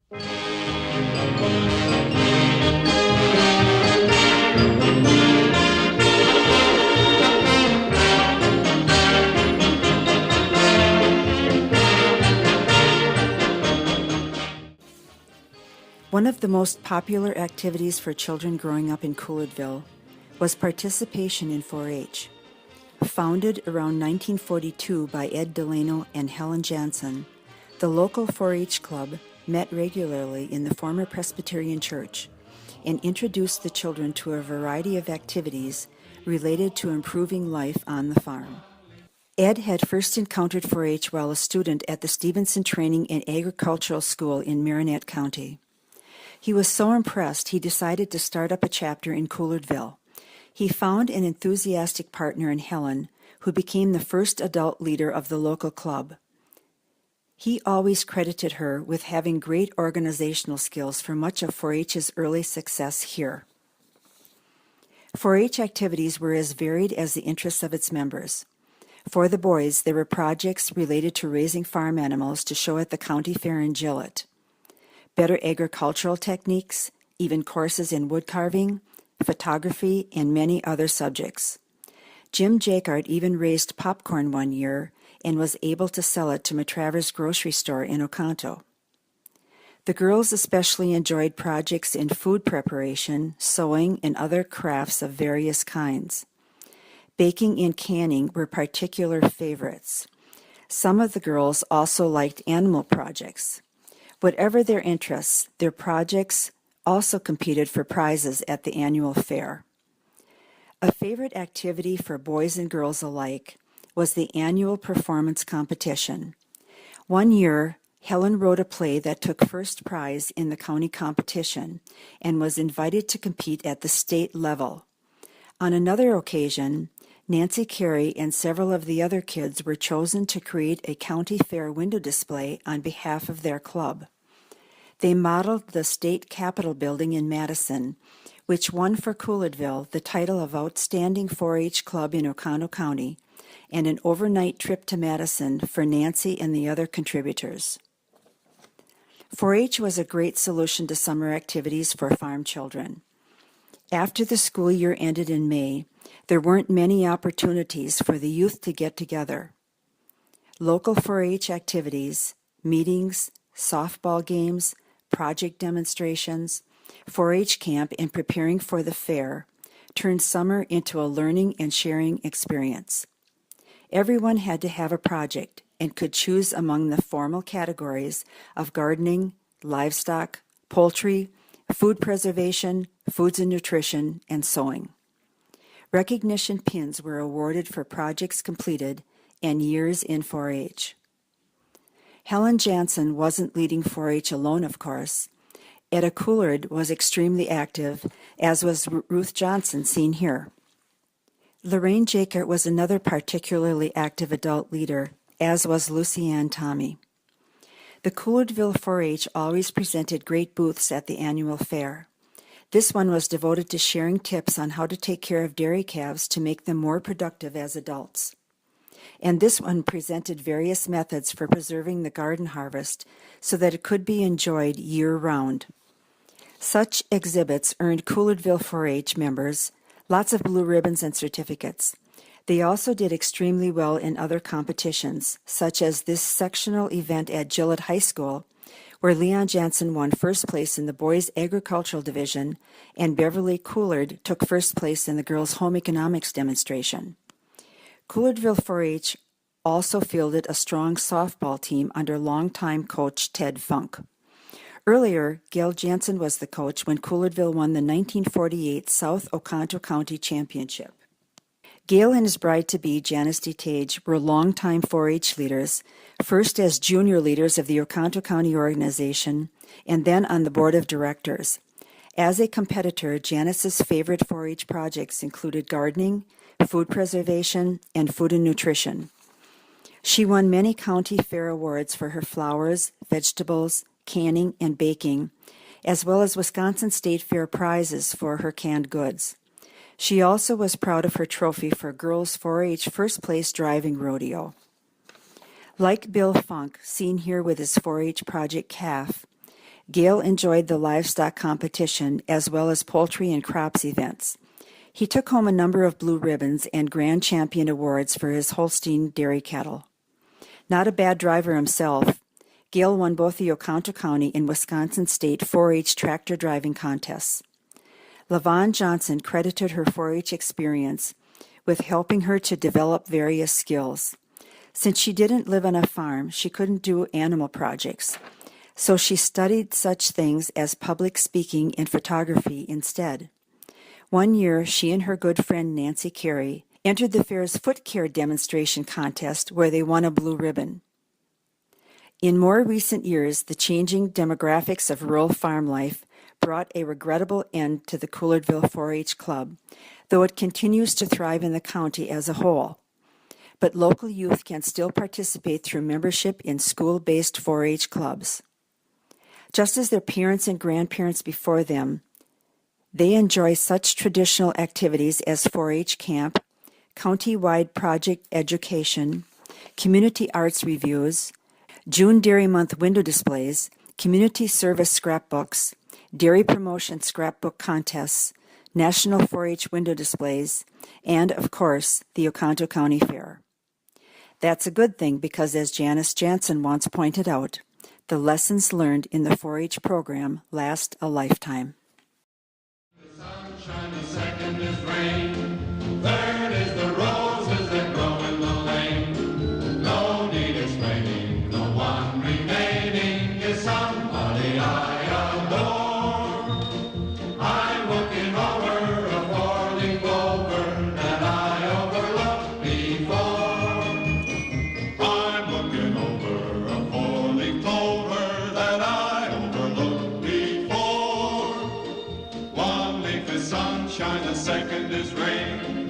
One of the most popular activities for children growing up in Coolardville was participation in 4-H. Founded around 1942 by Ed Delano and Helen Jansen, the local 4-H club met regularly in the former Presbyterian Church and introduced the children to a variety of activities related to improving life on the farm. Ed had first encountered 4-H while a student at the Stevenson Training and Agricultural School in Marinette County. He was so impressed he decided to start up a chapter in Coolardville. He found an enthusiastic partner in Helen, who became the first adult leader of the local club. He always credited her with having great organizational skills for much of 4-H's early success here. 4-H activities were as varied as the interests of its members. For the boys, there were projects related to raising farm animals to show at the county fair in Gillett, better agricultural techniques, even courses in wood carving, photography, and many other subjects. Jim Jacquard even raised popcorn one year and was able to sell it to Matravers grocery store in Oconto. The girls especially enjoyed projects in food preparation, sewing, and other crafts of various kinds. Baking and canning were particular favorites. Some of the girls also liked animal projects. Whatever their interests, their projects also competed for prizes at the annual fair. A favorite activity for boys and girls alike was the annual performance competition. One year, Helen wrote a play that took first prize in the county competition and was invited to compete at the state level. On another occasion, Nancy Carey and several of the other kids were chosen to create a county fair window display on behalf of their club. They modeled the state capitol building in Madison, which won for Coolardville the title of Outstanding 4-H Club in Oconto County, and an overnight trip to Madison for Nancy and the other contributors. 4-H was a great solution to summer activities for farm children. After the school year ended in May, there weren't many opportunities for the youth to get together. Local 4-H activities, meetings, softball games, project demonstrations, 4-H camp, and preparing for the fair turned summer into a learning and sharing experience. Everyone had to have a project and could choose among the formal categories of gardening, livestock, poultry, food preservation, foods and nutrition, and sewing. Recognition pins were awarded for projects completed and years in 4-H. Helen Jansen wasn't leading 4-H alone, of course. Etta Coulard was extremely active, as was Ruth Johnson, seen here. Lorraine Jacquard was another particularly active adult leader, as was Lucianne Tommy. The Coolardville 4-H always presented great booths at the annual fair. This one was devoted to sharing tips on how to take care of dairy calves to make them more productive as adults. And this one presented various methods for preserving the garden harvest so that it could be enjoyed year-round. Such exhibits earned Coolardville 4-H members lots of blue ribbons and certificates. They also did extremely well in other competitions, such as this sectional event at Gillett High School, where Leon Jansen won first place in the boys' agricultural division and Beverly Coulard took first place in the girls' home economics demonstration. Coolardville 4-H also fielded a strong softball team under longtime coach Ted Funk. Earlier, Gail Jansen was the coach when Coolardville won the 1948 South Oconto County Championship. Gail and his bride-to-be, Janice DeTage, were longtime 4-H leaders, first as junior leaders of the Oconto County organization, and then on the board of directors. As a competitor, Janice's favorite 4-H projects included gardening, food preservation, and food and nutrition. She won many county fair awards for her flowers, vegetables, canning, and baking, as well as Wisconsin State Fair prizes for her canned goods. She also was proud of her trophy for girls 4-H first place driving rodeo. Like Bill Funk, seen here with his 4-H project calf, Gale enjoyed the livestock competition as well as poultry and crops events. He took home a number of blue ribbons and grand champion awards for his Holstein dairy cattle. Not a bad driver himself, Gale won both the Oconto County and Wisconsin State 4-H tractor driving contests. LaVon Johnson credited her 4-H experience with helping her to develop various skills. Since she didn't live on a farm, she couldn't do animal projects, so she studied such things as public speaking and photography instead. One year, she and her good friend Nancy Carey entered the fair's foot care demonstration contest where they won a blue ribbon. In more recent years, the changing demographics of rural farm life brought a regrettable end to the Coulardville 4-H Club, though it continues to thrive in the county as a whole. But local youth can still participate through membership in school-based 4-H clubs. Just as their parents and grandparents before them, they enjoy such traditional activities as 4-H camp, county-wide project education, community arts reviews, June Dairy Month window displays, community service scrapbooks, dairy promotion scrapbook contests, national 4-H window displays, and, of course, the Oconto County Fair. That's a good thing because, as Janice Jansen once pointed out, the lessons learned in the 4-H program last a lifetime. The sunshine, the second is rain, third is the roses that grow in the lane. No need explaining, the one remaining is somebody I adore. I'm looking over a four-leaf clover that I overlooked before. I'm looking over a four-leaf clover that I overlooked before. One leaf is sunshine, the second is rain.